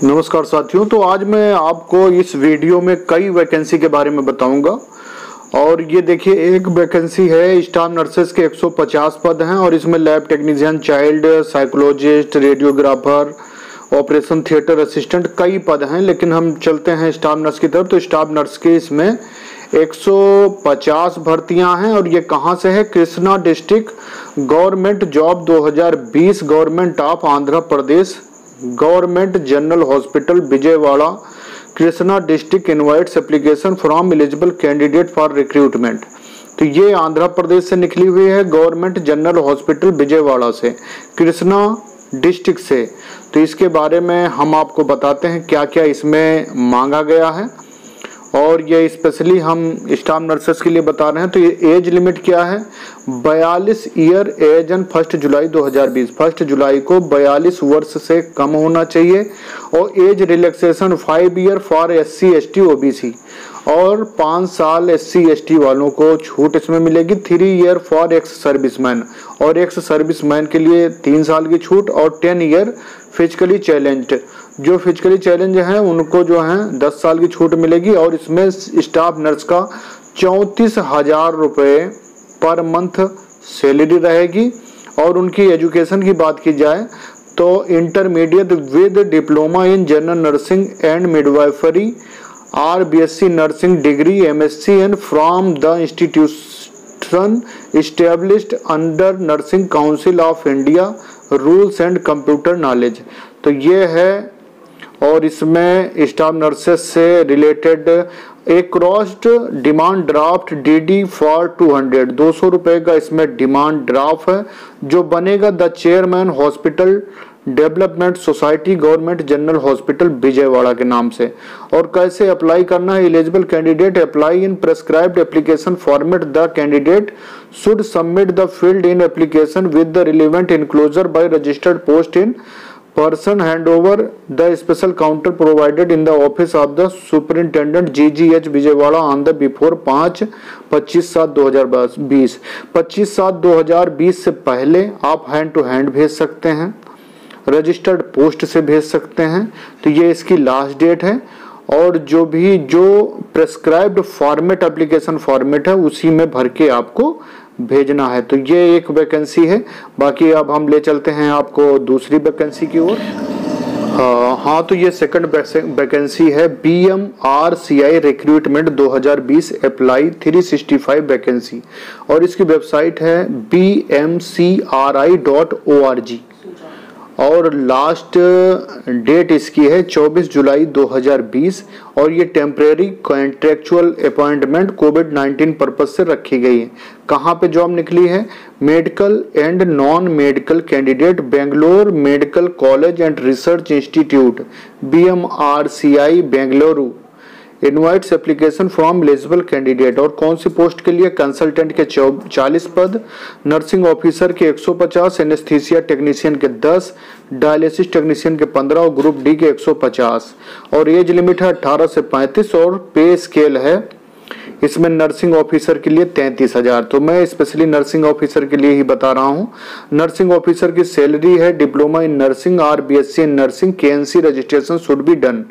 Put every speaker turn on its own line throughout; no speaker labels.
नमस्कार साथियों। तो आज मैं आपको इस वीडियो में कई वैकेंसी के बारे में बताऊंगा। और ये देखिए, एक वैकेंसी है स्टाफ नर्सेस के 150 पद हैं और इसमें lab technician, child psychologist, radiographer, operation theatre assistant, कई पद हैं। लेकिन हम चलते हैं स्टाफ नर्स की तरफ। तो स्टाफ नर्स के इसमें 150 भर्तियां हैं और ये कहाँ से है? Krishna district government job 2020, government of Andhra Pradesh, government general hospital Vijayawada, Krishna district invites application from eligible candidate for recruitment. तो ये आंध्र प्रदेश से निकली हुई है, गवर्नमेंट जनरल हॉस्पिटल विजयवाड़ा से, कृष्णा डिस्ट्रिक्ट से। तो इसके बारे में हम आपको बताते हैं क्या क्या इसमें मांगा गया है और ये स्पेशली हम स्टाफ नर्सेस के लिए बता रहे हैं। तो ये एज लिमिट क्या है? 42 ईयर एज एंड 1 जुलाई 2020, 1 जुलाई को 42 वर्ष से कम होना चाहिए। और age relaxation 5 year for SC ST OBC और 5 साल SC ST वालों को छूट इसमें मिलेगी। 3 ईयर फॉर एक्स सर्विसमैन और एक्स सर्विसमैन के लिए 3 साल की छूट। और 10 ईयर फिजिकली चैलेंज्ड, जो फिजिकली चैलेंज हैं उनको जो है 10 साल की छूट मिलेगी। और इसमें स्टाफ नर्स का 34,000 रुपये पर मंथ सैलरी रहेगी। और उनकी एजुकेशन की बात की जाए तो intermediate with diploma in general nursing and midwifery और BSc nursing degree MSc and from the institution established under nursing council of India rules and computer knowledge. तो ये है। और इसमें स्टाफ नर्सेस से रिलेटेड एक crossed demand draft DD for 200 रुपए का इसमें डिमांड ड्राफ्ट है, जो बनेगा the chairman hospital development society government general hospital Vijayawada के नाम से। और कैसे अप्लाई करना है? Eligible candidate apply in prescribed application format. The candidate should submit the field in application with the relevant enclosure by registered post in person, hand over the special counter provided in the office of the superintendent GGH Vijayawada on the before 25/7/2020। 25/7/2020 से पहले आप hand to hand भेज सकते हैं, registered post से भेज सकते हैं। तो ये इसकी लास्ट डेट है। और जो प्रेस्क्राइब्ड फॉर्मेट एप्लीकेशन फॉर्मेट है उसी में भर के आपको भेजना है। तो ये एक वैकेंसी है। बाकी अब हम ले चलते हैं आपको दूसरी वैकेंसी की ओर। हाँ, तो ये सेकंड वैकेंसी है BMRCI रिक्रूटमेंट 2020 अप्लाई 365 वैकेंसी। और इसकी वेबसाइट है bmcri.org और लास्ट डेट इसकी है 24 जुलाई 2020। और ये टेम्परेरी कॉन्ट्रेक्चुअल अपॉइंटमेंट कोविड-19 पर्पज से रखी गई है। कहाँ पे जॉब निकली है? Medical and non medical candidate, Bangalore medical college and research institute BMRCI Bengaluru invites application from eligible candidate. और कौन सी पोस्ट के लिए? कंसल्टेंट के 40 पद, नर्सिंग ऑफिसर के 150, एनेस्थीसिया टेक्नीशियन के 10, डायलिसिस टेक्नीशियन के 15 और ग्रुप डी के 150। और एज लिमिट है 18 से 35 और पे स्केल है इसमें नर्सिंग ऑफिसर के लिए 33,000। तो मैं स्पेशली नर्सिंग ऑफिसर के लिए ही बता रहा हूँ। नर्सिंग ऑफिसर की सैलरी है डिप्लोमा इन नर्सिंग और BSc in nursing, KNC registration should be done.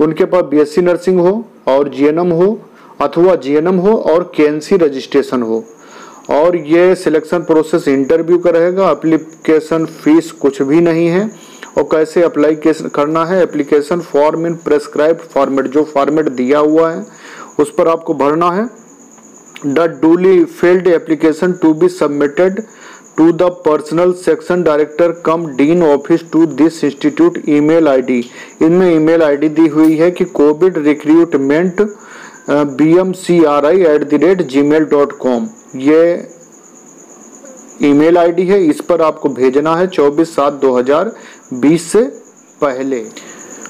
उनके पास BSc नर्सिंग हो और GNM हो अथवा GNM हो और KNC रजिस्ट्रेशन हो। और ये सिलेक्शन प्रोसेस इंटरव्यू का रहेगा। एप्लीकेशन फीस कुछ भी नहीं है। और कैसे अप्लाई करना है? Application form in prescribed format, जो फॉर्मेट दिया हुआ है उस पर आपको भरना है। The duly filled application to be submitted to the personal section director cum dean office to this institute email ID। इनमें ईमेल ID दी हुई है कि कोविड रिक्रूटमेंट bmcri@gmail.com। ये ईमेल ID है, इस पर आपको भेजना है 24/7/2020 से पहले।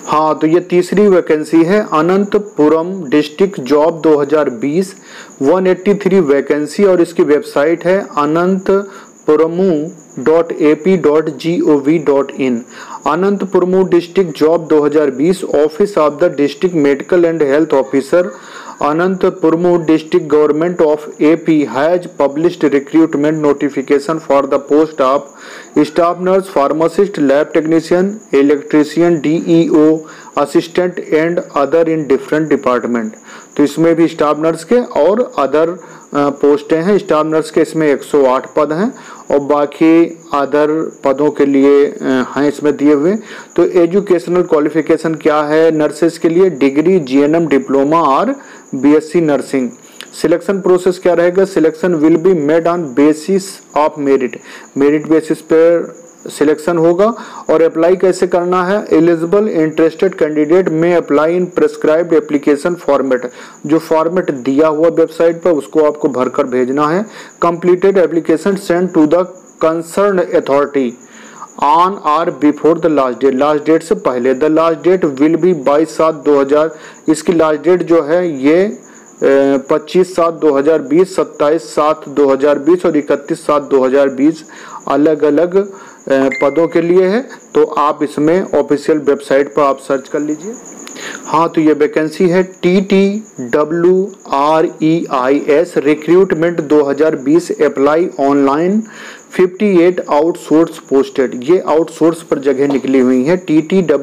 हाँ, तो ये तीसरी वैकेंसी है अनंतपुरम डिस्ट्रिक्ट जॉब 2020 183 वैकेंसी। और इसकी वेबसाइट है anantapuramu.ap.gov.in। Anantapuram district job 2020 office of the district medical and health officer Anantapur district government of AP has published recruitment notification for the post of staff nurse, pharmacist, lab technician, electrician, DEO, assistant and other in different department। तो इसमें भी staff nurse के और other पोस्टें हैं। Staff nurse के इसमें 108 पद हैं और बाकी अदर पदों के लिए हैं इसमें दिए हुए। तो एजुकेशनल क्वालिफिकेशन क्या है नर्सेस के लिए? डिग्री, जीएनएम, डिप्लोमा और बीएससी नर्सिंग। सिलेक्शन प्रोसेस क्या रहेगा? Selection will be made on basis of merit, merit basis पर सिलेक्शन होगा। और अप्लाई कैसे करना है? Eligible interested candidate may apply in prescribed application format, जो फॉर्मेट दिया हुआ वेबसाइट पर उसको आपको भरकर भेजना है। Completed application send to the concern authority on or before the last date, last date से पहले। The last date will be 22/7/2000, इसकी लास्ट डेट जो है ये 25/7/2020, 27/7/2020 और 31/7/2020 अलग अलग पदों के लिए है। तो आप इसमें ऑफिशियल वेबसाइट पर आप सर्च कर लीजिए। हाँ, तो ये वैकेंसी है TTWREIS recruitment 2020 apply online 58 outsource posted. ये आउटसोर्स पर जगह निकली हुई है। TTWREIS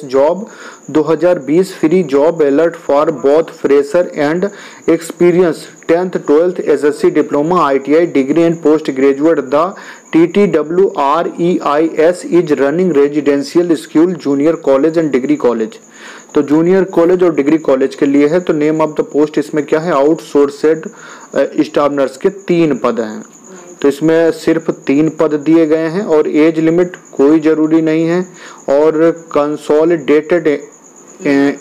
job 2020 free job alert for both fresher and experience 10th 12th SSC diploma ITI degree and post graduate. The TTWREIS is running residential school, junior college and degree college. तो junior college और degree college के लिए है। तो name of the post इसमें क्या है? आउटसोर्सेड staff nurse के 3 पद हैं। तो इसमें सिर्फ 3 पद दिए गए हैं और एज लिमिट कोई जरूरी नहीं है। और कंसोलिडेटेड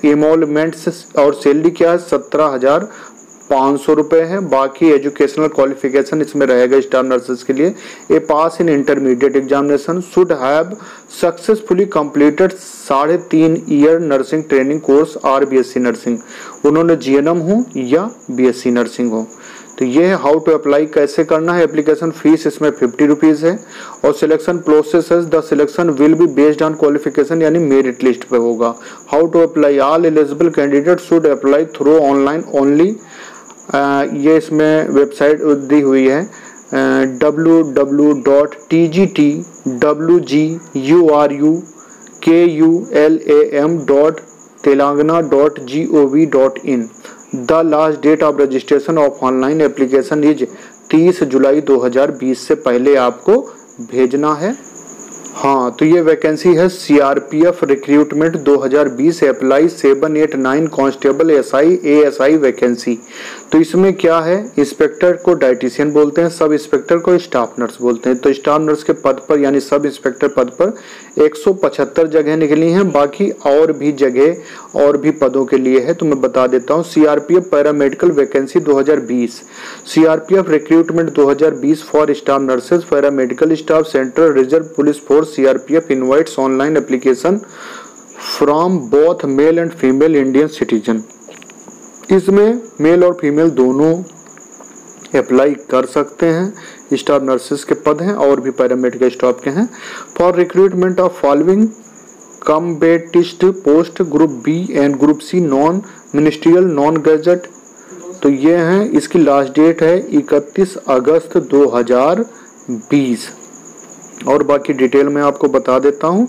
एमोलमेंट्स और सैलरी क्या है? 17,500 रुपये है। बाकी एजुकेशनल क्वालिफिकेशन इसमें रहेगा स्टाफ नर्सेस के लिए। A pass in intermediate examination, should have successfully completed 3.5 year nursing training course और बीएससी नर्सिंग, उन्होंने जीएनएम हो या बीएससी नर्सिंग हो। तो ये है हाउ टू अप्लाई, कैसे करना है। एप्लीकेशन फीस इसमें 50 रुपीज़ है। और selection process the selection will be based on qualification, यानी मेरिट लिस्ट पे होगा। How to apply, all eligible candidate should apply through online only. ये इसमें वेबसाइट दी हुई है www.tgtwgulam.telangana.gov.in। The last date of registration of online application is 30 July 2020 से पहले आपको भेजना है। हाँ, तो ये वैकेंसी है CRPF recruitment 2020 apply 789 constable SI ASI vacancy. तो इसमें क्या है? इंस्पेक्टर को डाइटिशियन बोलते हैं, सब इंस्पेक्टर को स्टाफ नर्स बोलते हैं। तो स्टाफ नर्स के पद पर यानी सब इंस्पेक्टर पद पर 175 जगह निकली हैं। बाकी और भी जगह और भी पदों के लिए है, तो मैं बता देता हूँ। CRPF paramedical vacancy 2020, CRPF recruitment 2020 for staff nurses, paramedical staff, central reserve police force. CRPF invites online application from both male and female Indian citizen. इसमें मेल और फीमेल दोनों अप्लाई कर सकते हैं। स्टाफ नर्सेस के पद हैं और भी पैरामेडिकल स्टाफ के हैं। For recruitment of following combatised post group B and group C non ministerial non gazetted. तो ये हैं, इसकी लास्ट डेट है 31 अगस्त 2020। और बाकी डिटेल में आपको बता देता हूँ।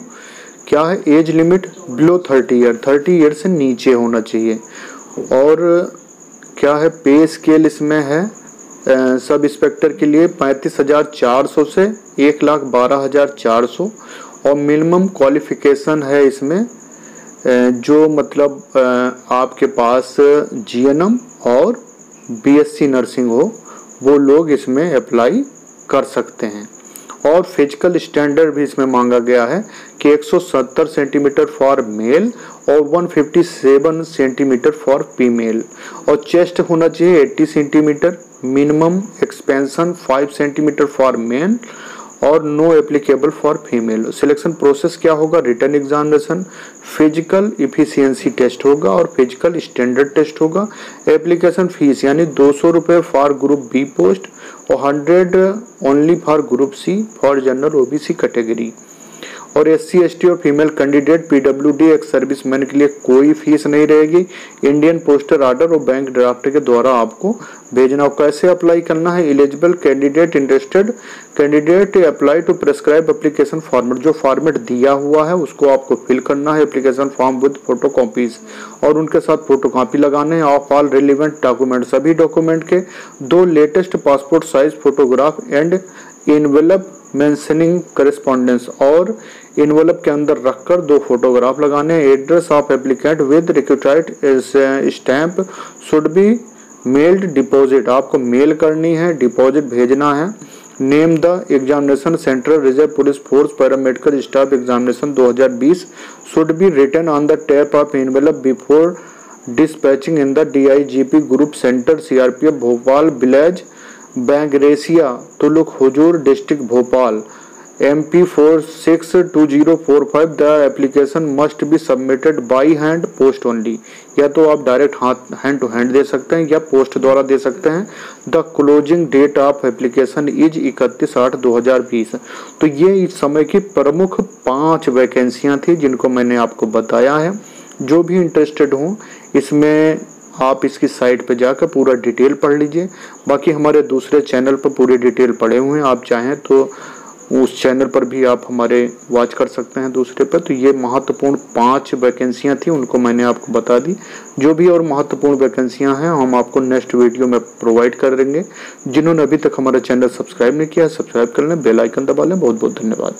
क्या है? Age limit below 30 year, 30 year से नीचे होना चाहिए। और क्या है? पे स्केल इसमें है सब इंस्पेक्टर के लिए 35,400 से 1,12,400। और मिनिमम क्वालिफिकेशन है इसमें जो मतलब आपके पास जीएनएम और बीएससी नर्सिंग हो, वो लोग इसमें अप्लाई कर सकते हैं। और फिजिकल स्टैंडर्ड भी इसमें मांगा गया है कि 170 सेंटीमीटर फॉर मेल और 157 सेंटीमीटर फॉर फीमेल। और चेस्ट होना चाहिए 80 centimetre, minimum expansion 5 centimetre for men और no applicable for female. Selection process क्या होगा? Written examination, physical efficiency test होगा और फिजिकल स्टैंडर्ड टेस्ट होगा। एप्लीकेशन फीस यानी 200 रुपये फॉर ग्रुप बी पोस्ट और 100 only for group C for general OBC category. और SC ST और female candidate PWD ex serviceman के लिए कोई फीस नहीं रहेगी। इंडियन पोस्टल ऑर्डर और बैंक ड्राफ्ट के द्वारा आपको भेजना हो। कैसे अप्लाई करना है? Eligible candidate interested candidate apply to prescribe application format. जो फॉर्मेट दिया हुआ है उसको आपको फिल करना है application form with photocopies, और उनके साथ फोटो कॉपी लगाने हैं ऑफ ऑल रिलेवेंट डॉक्यूमेंट, सभी डॉक्यूमेंट के 2 latest passport size photograph and envelope mentioning correspondence, और इनवेलप के अंदर रखकर 2 फोटोग्राफ लगाने हैं। Address of applicant with required stamp should be mailed deposit, आपको मेल करनी है, डिपॉजिट भेजना है। Name the examination centre reserve police force paramedical staff examination 2020 should be written on the top of envelope before dispatching in the DIGP group centre CRPF Bhopal village Bangrasia taluk Huzur district Bhopal MP 462045। The application must be submitted by hand post only, या तो आप direct hand to hand दे सकते हैं या post द्वारा दे सकते हैं। The closing date of application is 31/8/2020। तो ये इस समय की प्रमुख 5 वैकेंसियां थी जिनको मैंने आपको बताया है। जो भी इंटरेस्टेड हों इसमें आप इसकी साइट पे जाकर पूरा डिटेल पढ़ लीजिए। बाकी हमारे दूसरे चैनल पर पूरी डिटेल पड़े हुए हैं, आप चाहें तो उस चैनल पर भी आप हमारे वॉच कर सकते हैं दूसरे पर। तो ये महत्वपूर्ण 5 वैकेंसियां थी, उनको मैंने आपको बता दी। जो भी और महत्वपूर्ण वैकेंसियां हैं हम आपको नेक्स्ट वीडियो में प्रोवाइड कर देंगे। जिन्होंने अभी तक हमारा चैनल सब्सक्राइब नहीं किया है सब्सक्राइब कर लें, बेल आइकन दबा लें। बहुत बहुत धन्यवाद।